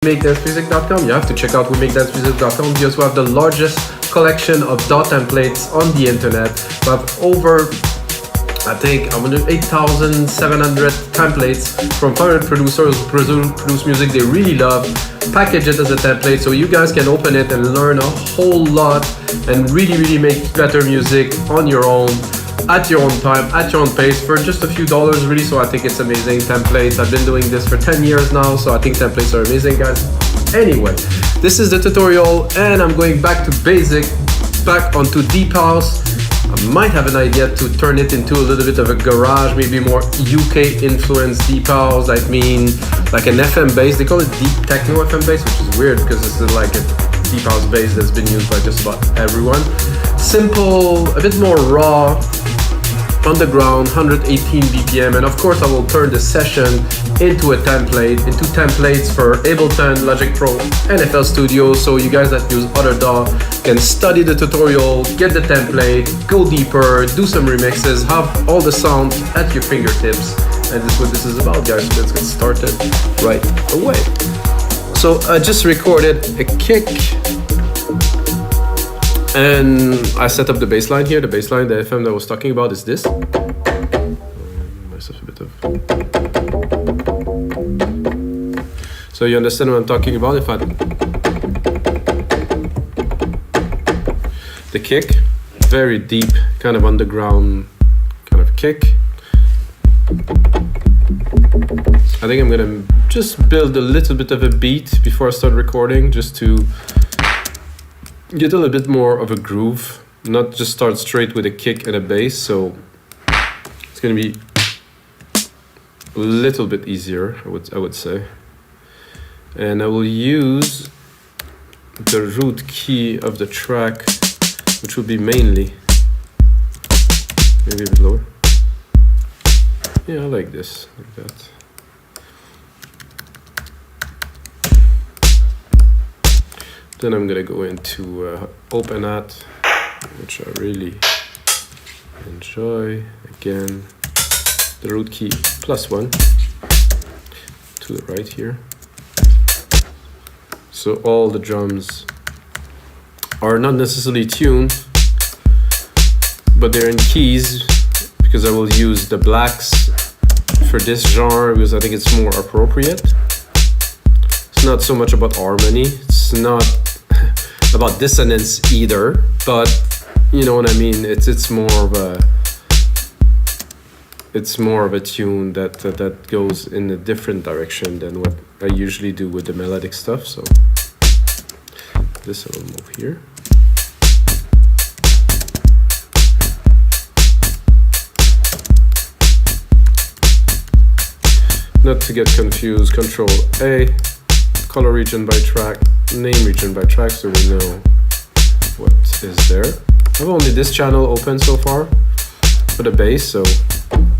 WeMakeDanceMusic.com. You have to check out WeMakeDanceMusic.com because we have the largest collection of DAW templates on the internet. We have over, I think, 8,700 templates from favorite producers who produce music they really love. Package it as a template so you guys can open it and learn a whole lot and really make better music on your own, at your own time, at your own pace, for just a few dollars really. So I think it's amazing. Templates, I've been doing this for 10 years now, so I think templates are amazing, guys. Anyway, this is the tutorial and I'm going back to basic, back onto deep house. I might have an idea to turn it into a little bit of a garage, maybe more UK influenced deep house. I mean, like an FM bass. They call it deep techno FM bass, which is weird because it's like a deep house bass that's been used by just about everyone. Simple, a bit more raw, underground, 118 BPM, and of course I will turn the session into into templates for Ableton, Logic Pro, and FL Studio, so you guys that use other DAW can study the tutorial, get the template, go deeper, do some remixes, have all the sound at your fingertips, and this is what this is about, guys. So let's get started right away. So I just recorded a kick, and I set up the bassline here. The bassline, the FM that I was talking about is this. Myself a bit of. So you understand what I'm talking about? If I the kick, very deep, kind of underground, kind of kick. I think I'm gonna just build a little bit of a beat before I start recording, just to get a little bit more of a groove, not just start straight with a kick and a bass. So it's gonna be a little bit easier, I would say. And I will use the root key of the track, which will be mainly, maybe a bit lower. Yeah, I like this, like that. Then I'm gonna go into Open At, which I really enjoy. Again, the root key +1 to the right here. So all the drums are not necessarily tuned, but they're in keys because I will use the blacks for this genre because I think it's more appropriate. It's not so much about harmony. It's not about dissonance either, but you know what I mean. It's more of a tune that goes in a different direction than what I usually do with the melodic stuff. So this I will move here. Not to get confused, Control A, color region by track, name region by track, so we know what is there. I have only this channel open so far for the bass, so I'm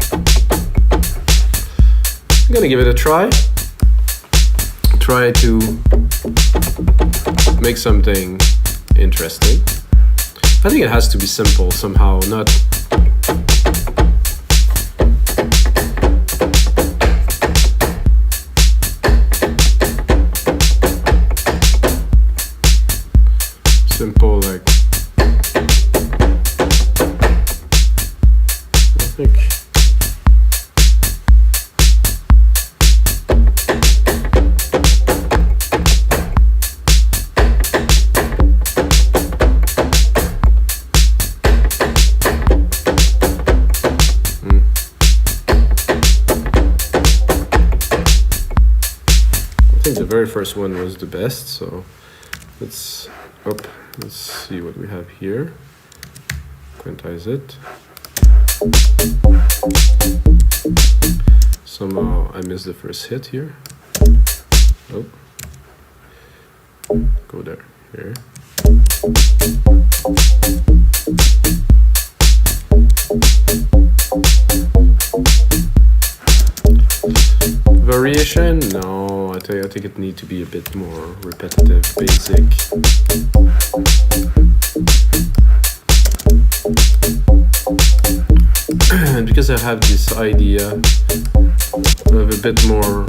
gonna give it a try. Try to make something interesting. I think it has to be simple somehow, not simple, like I think the very first one was the best, so let's see what we have here. Quantize it. Somehow I missed the first hit here. Oh, go there, here. Variation? No, I think it needs to be a bit more repetitive, basic. And because I have this idea of a bit more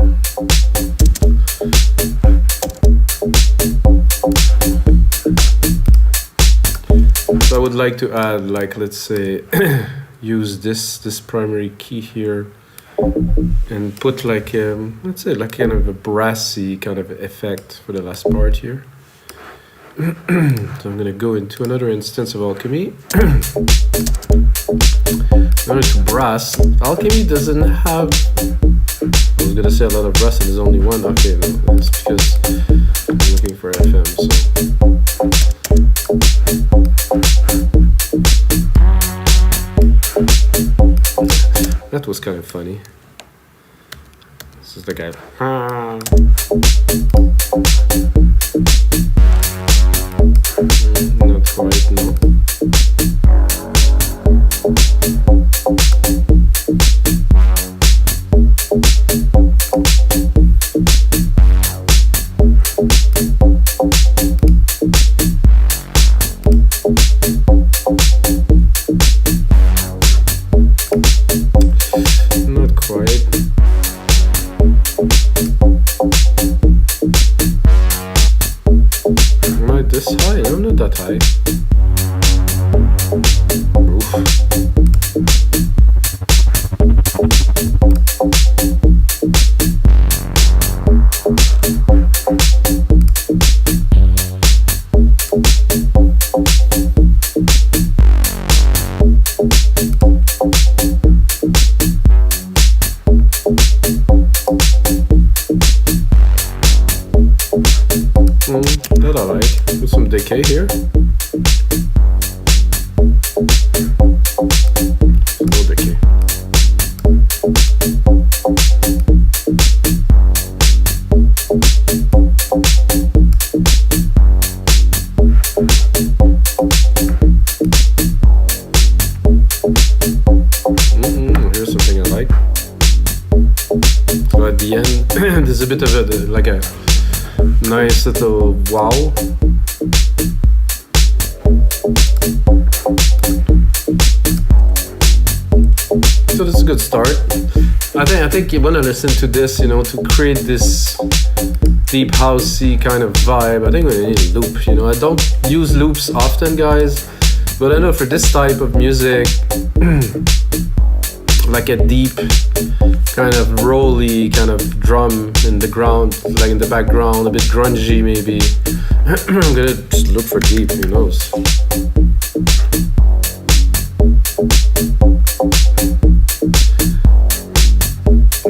would like to add, like, let's say, use this primary key here and put like, let's say, like kind of a brassy kind of effect for the last part here. So I'm gonna go into another instance of Alchemy. Going to brass. Alchemy doesn't have, I was gonna say a lot of brass and there's only one. Okay, no, that's because I'm looking for FM, so. That was kind of funny. This is the guy. Not quite, no. Not quite. Am I this high? I'm not that high. Oof. That I like. With some decay here. No decay. Here's something I like. So at the end, there's a bit of a, like a nice little wow. So this is a good start. I think you want to listen to this, you know, to create this deep housey kind of vibe. I think we need a loop, you know. I don't use loops often, guys, but I know for this type of music, like a deep kind of rolly kind of drum in the ground, like in the background, a bit grungy maybe. I'm gonna just look for deep, who knows.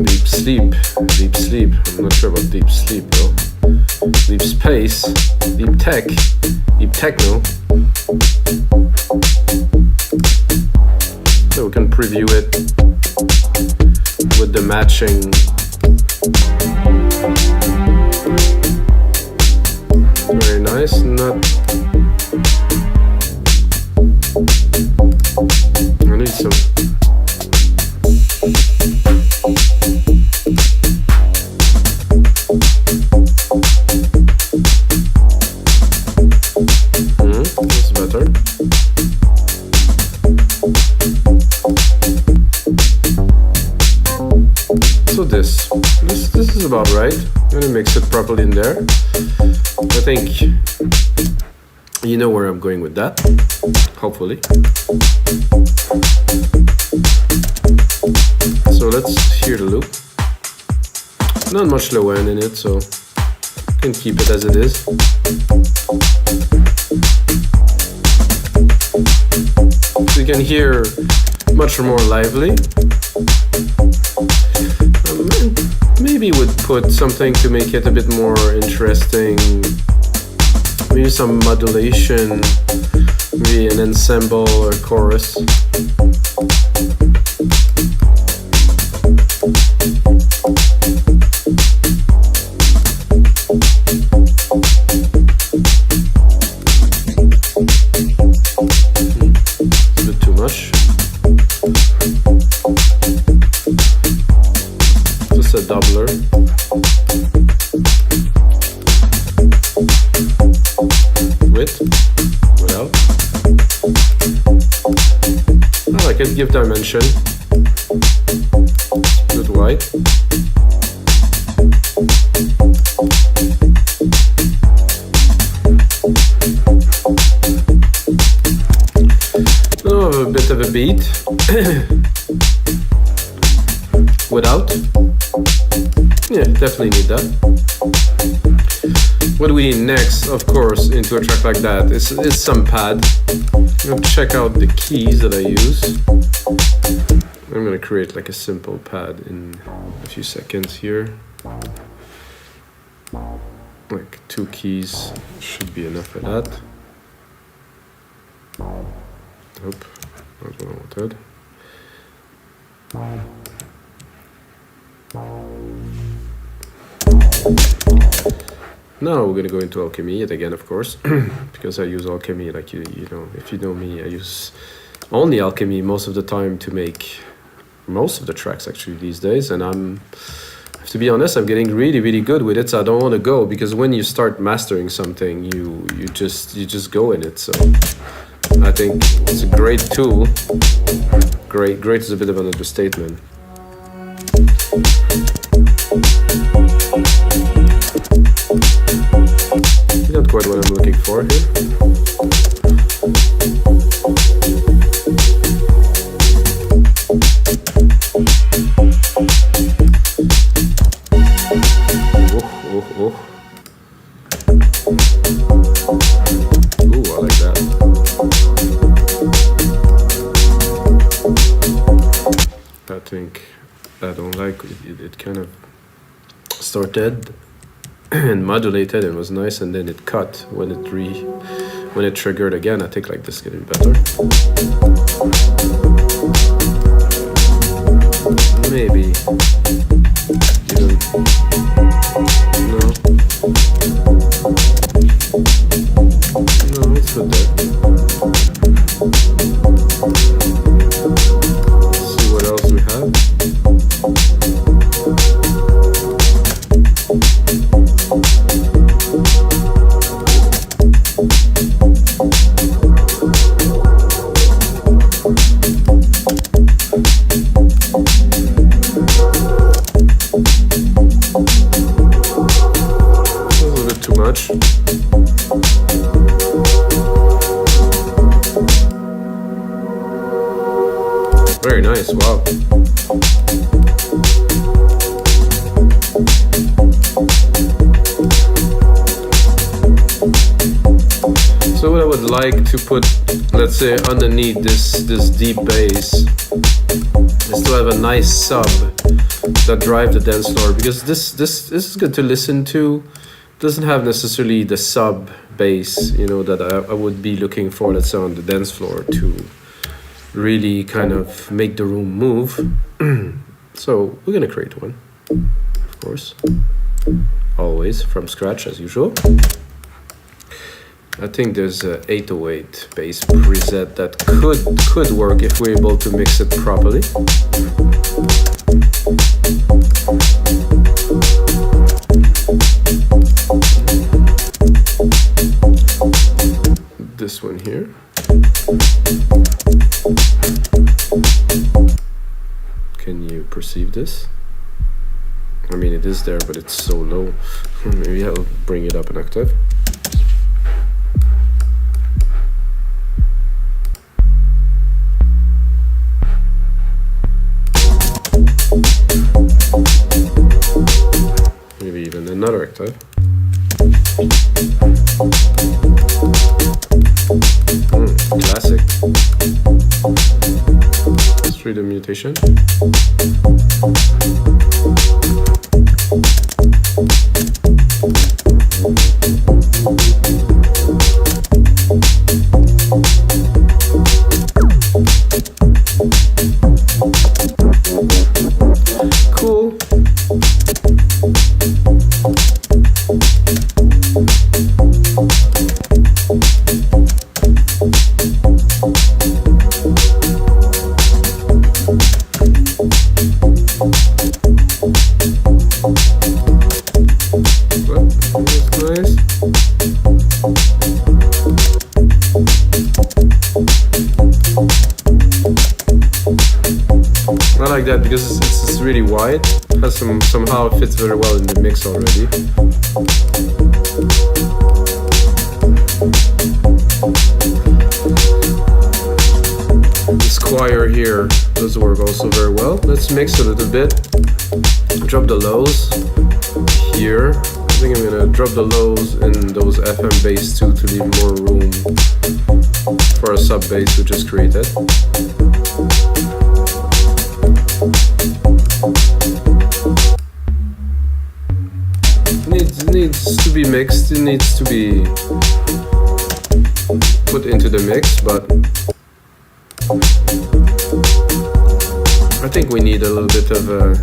Deep sleep, deep sleep. I'm not sure about deep sleep though. Deep space, deep tech, deep techno. So we can preview it with the matching. Very nice. Not. I need some. That's better. So this is about right. I'm gonna mix it properly in there. I think you know where I'm going with that, hopefully. So let's hear the loop. Not much low end in it, so I can keep it as it is. So you can hear much more lively. Maybe would put something to make it a bit more interesting. Maybe some modulation, maybe an ensemble or chorus. A bit too much. Just a doubler. With, without. Oh, I can give dimension. Good white. beat without. Yeah, definitely need that. What do we need next, of course, into a track like that is some pad. I'm gonna check out the keys that I use. I'm gonna create like a simple pad in a few seconds here. Like 2 keys should be enough for that. Nope, not what I wanted. Now we're gonna go into Alchemy yet again, of course, because I use Alchemy, like you know, if you know me, I use only Alchemy most of the time to make most of the tracks actually these days, and to be honest, I'm getting really good with it, so I don't want to go, because when you start mastering something, you just go in it. So I think it's a great tool. Great is a bit of an understatement. Not quite what I'm looking for here. Oh. Ooh, I like that. I think I don't like it kind of started and modulated and was nice, and then it cut when it triggered again. I think like this is getting better. Maybe even no, it's good there. Let's see what else we have. Very nice, wow. So what I would like to put, let's say, underneath this deep bass is to have a nice sub that drives the dance floor, because this is good to listen to. Doesn't have necessarily the sub bass, you know, that I would be looking for, let's say, on the dance floor to really kind of make the room move. So we're gonna create one, of course, always from scratch as usual. I think there's a 808 bass preset that could work if we're able to mix it properly. This one here. Can you perceive this? I mean, it is there, but it's so low. Maybe I'll bring it up an octave. Maybe even another octave. Classic. Let's read the mutation. Cool. I like that because it's really wide. Has somehow fits very well in the mix already. This choir let's mix a little bit. Drop the lows here. I think I'm gonna drop the lows in those FM bass too to leave more room for a sub bass which is created. It needs to be mixed, it needs to be put into the mix, but I think we need a little bit of a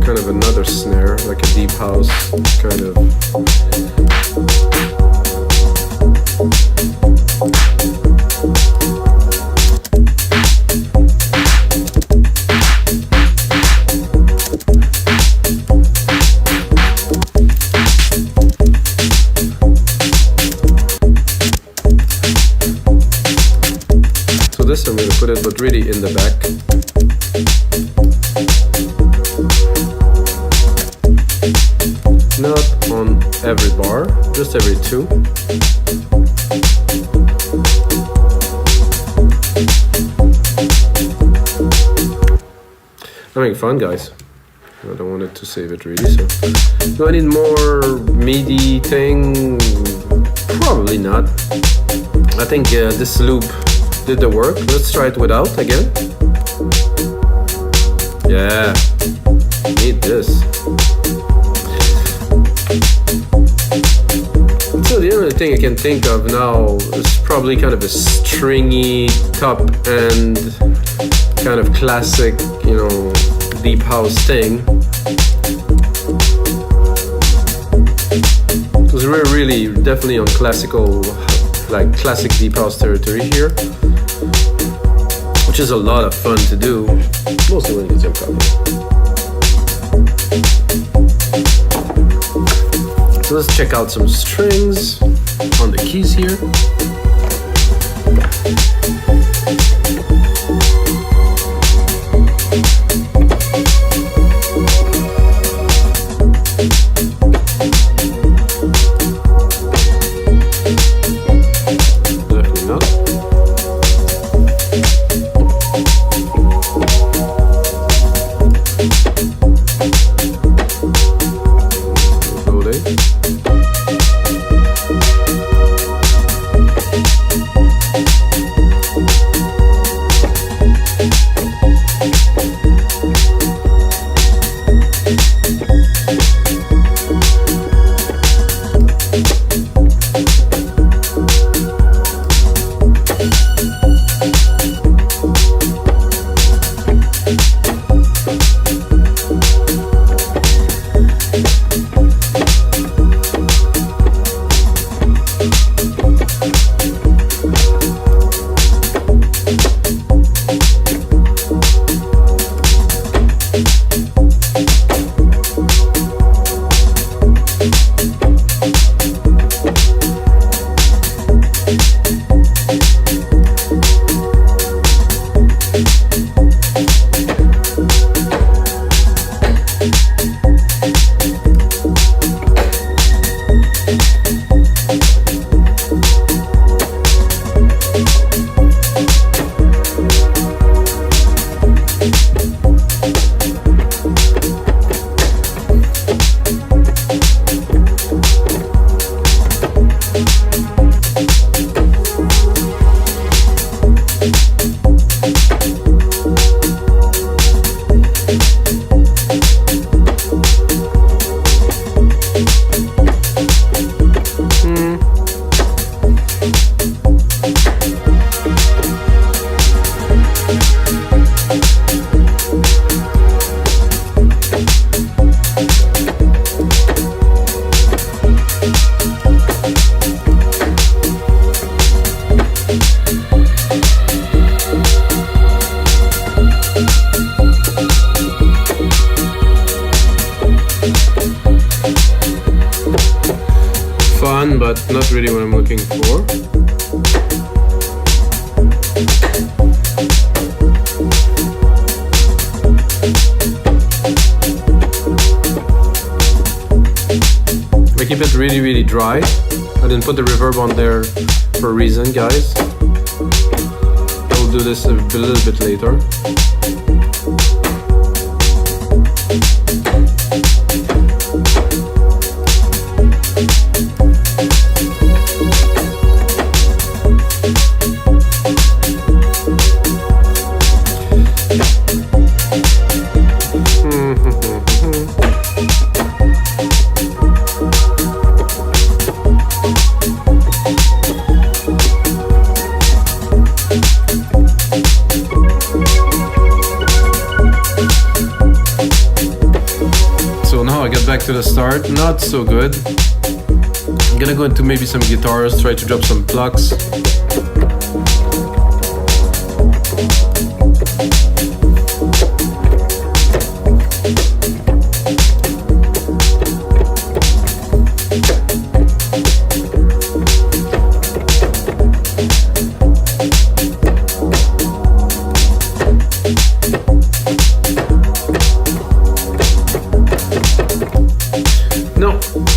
kind of another snare, like a deep house kind of. So this I'm going to put it, but really in the back. Not on every bar, just every two. Having fun, guys. I don't want it to save it really, so. Do I need more MIDI thing? Probably not. I think this loop did the work. Let's try it without again. Yeah, need this. So the only thing I can think of now is probably kind of a stringy top end, kind of classic, you know, deep house thing. Because we're really definitely on classical, like classic deep house territory here, which is a lot of fun to do, mostly when you get your copy. So let's check out some strings on the keys here. Definitely not. Loading. Fun, but not really what I'm looking for. I keep it really, really dry. I didn't put the reverb on there for a reason, guys. I'll do this a little bit later. a start, not so good. I'm gonna go into maybe some guitars, try to drop some plucks.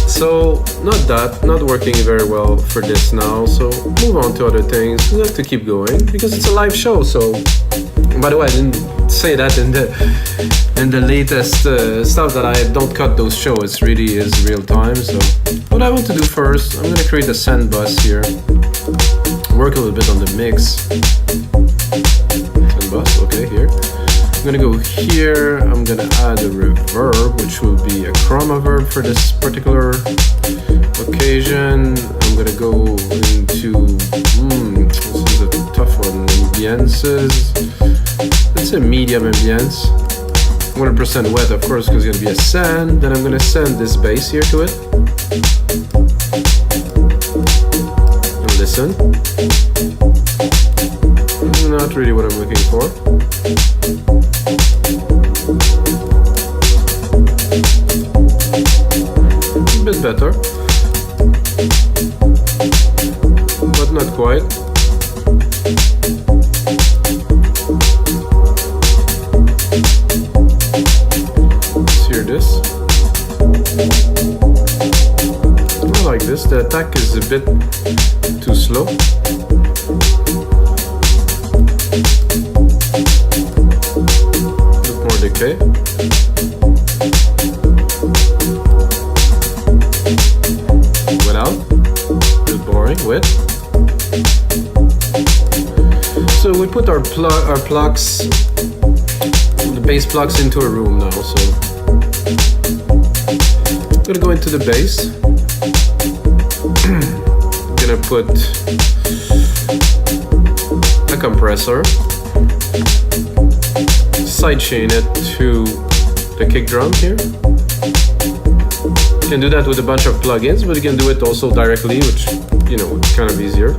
So not working very well for this now, so move on to other things. We have to keep going because it's a live show. So by the way, I didn't say that in the latest stuff that I don't cut those shows. It really is real time. So what I want to do first, I'm gonna create a send bus here, work a little bit on the mix. Send bus, okay, here. I'm gonna go here, I'm gonna add a reverb, which will be a chroma verb for this particular occasion. I'm gonna go into, this is a tough one, ambiances. Let's say medium ambience. 100% wet, of course, because it's gonna be a send. Then I'm gonna send this bass here to it. And listen. Not really what I'm looking for. A bit better, but not quite. Let's hear this. I like this. The attack is a bit too slow. A bit more decay. With. So we put our plucks, the bass plucks into a room now. So I'm gonna go into the bass. I'm gonna put a compressor, sidechain it to the kick drum here. You can do that with a bunch of plugins, but you can do it also directly, which, you know, it's kind of easier.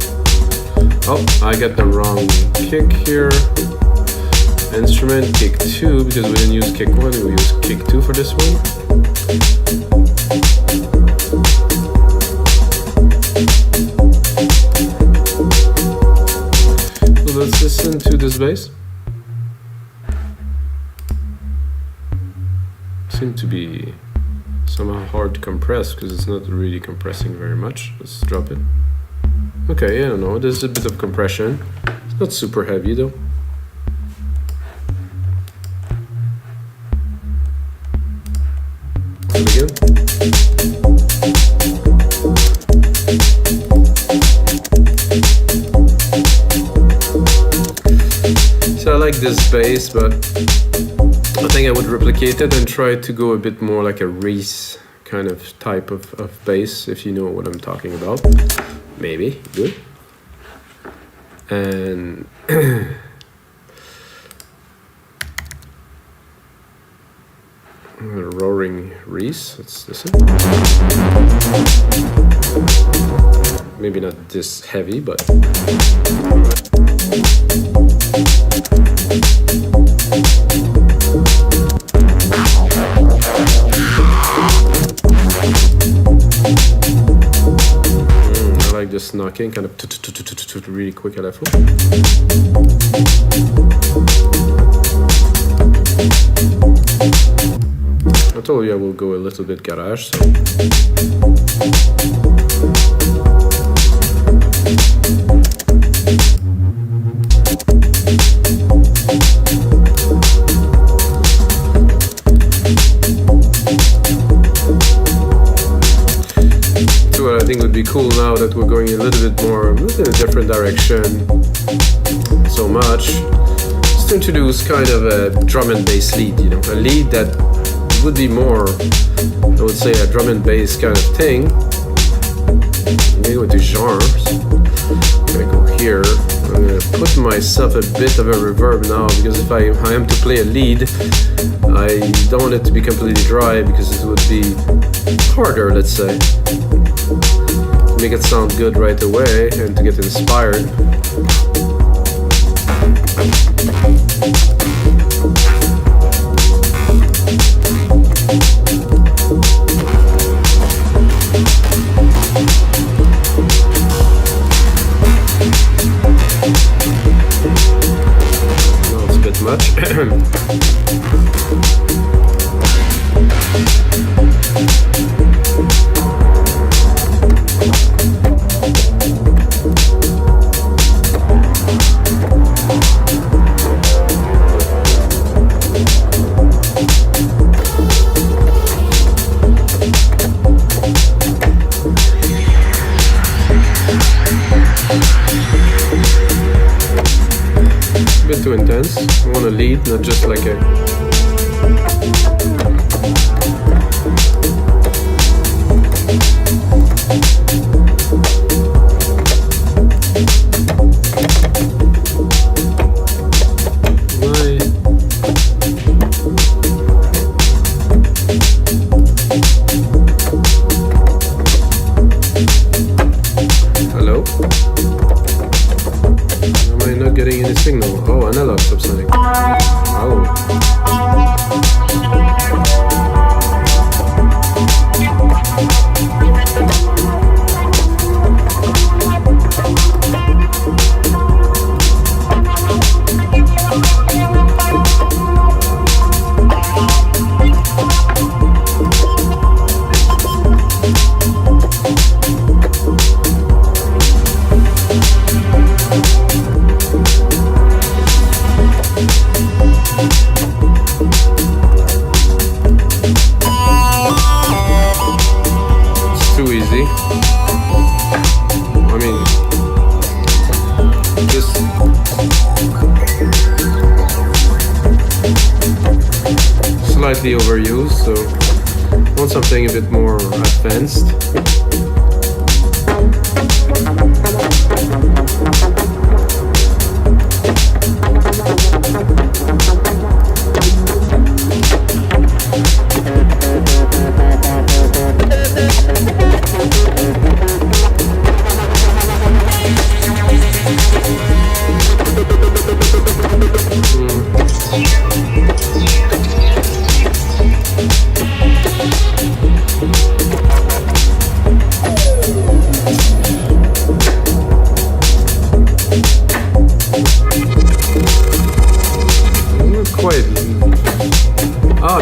Oh, I got the wrong kick here. Instrument, kick 2, because we didn't use kick 1, we use kick 2 for this one. So let's listen to this bass. Seems to be somehow hard to compress because it's not really compressing very much. Let's drop it. Okay, I don't know, there's a bit of compression. It's not super heavy though. Again. So I like this bass, but I think I would replicate it and try to go a bit more like a Reese kind of type of bass, if you know what I'm talking about. Maybe, good. And roaring Reese, let's listen. Maybe not this heavy, but I like this knocking, kind of really quick at F4. I told you I will go a little bit garage, so. What I think would be cool now that we're going a little bit more in a different direction so much, is to introduce kind of a drum and bass lead, you know, a lead that would be more, I would say, a drum and bass kind of thing. I'm gonna go into genres. I'm gonna go here. I'm gonna put myself a bit of a reverb now, because if I am to play a lead, I don't want it to be completely dry because it would be harder, let's say, to make it sound good right away and to get inspired. No, it's a bit much. Too intense. I want to lead, not just like a Hello? Am I not getting any signal? Oh, analog subsonic. Oh. Too easy. I mean, just slightly overused, so I want something a bit more advanced.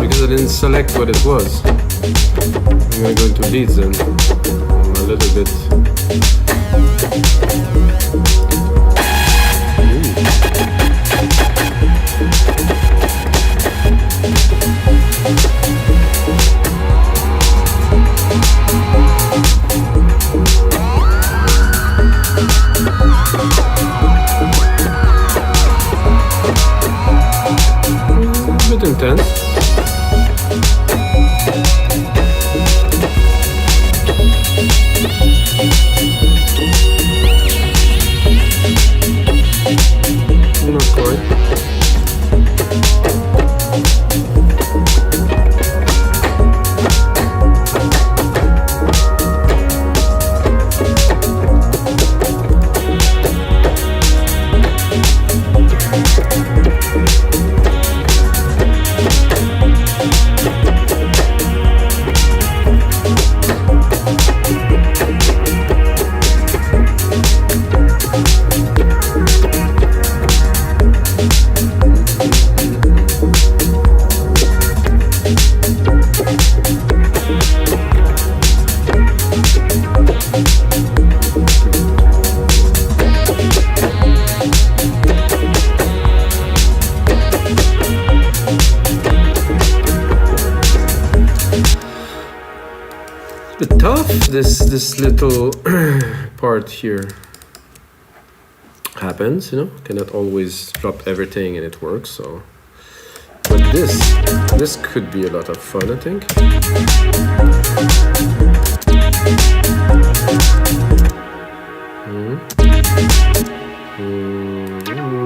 Because I didn't select what it was. I'm gonna go into leads then. A little bit. A bit intense. Not quite. Bit tough, this little part here happens, you know, cannot always drop everything and it works, so but this could be a lot of fun, I think.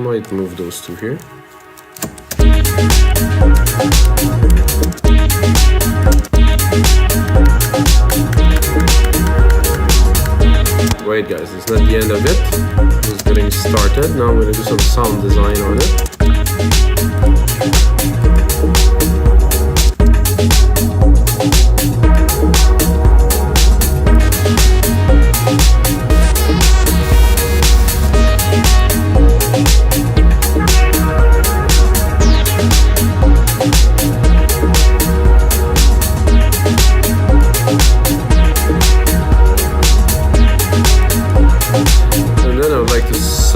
Might move those two here. Wait guys, it's not the end of it. Just getting started. Now I'm going to do some sound design on it.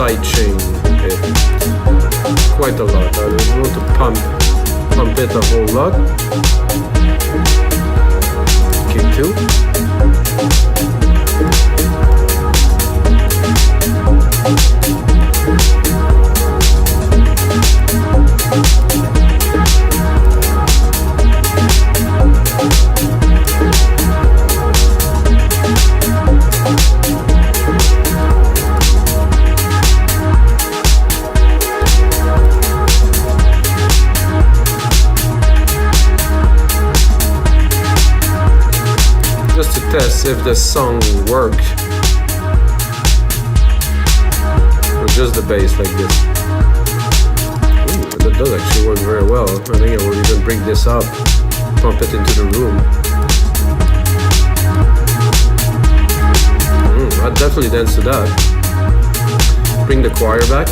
Sidechain it quite a lot. I don't want to pump it a whole lot. Kick 2. Just to test if the song worked, or just the bass like this. Ooh, that does actually work very well. I think I will even bring this up, pump it into the room. I'd definitely dance to that. Bring the choir back.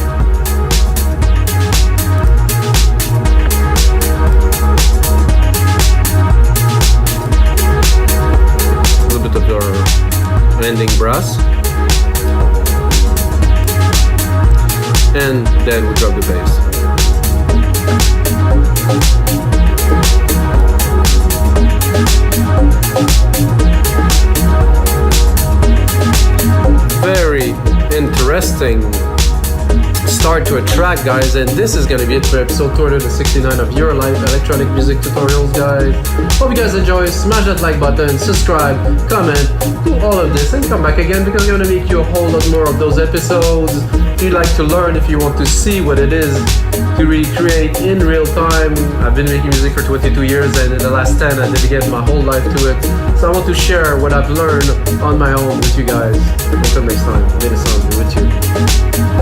Of our ending brass, and then we drop the bass. Very interesting start to a track, guys, and this is gonna be it for episode 269 of your live electronic music tutorials, guys. Hope you guys enjoy. Smash that like button, subscribe, comment, do all of this, and come back again because I'm gonna make you a whole lot more of those episodes. If you'd like to learn, if you want to see what it is to recreate in real time, I've been making music for 22 years, and in the last 10 I dedicated my whole life to it. So I want to share what I've learned on my own with you guys. Until next time, may the sound be with you.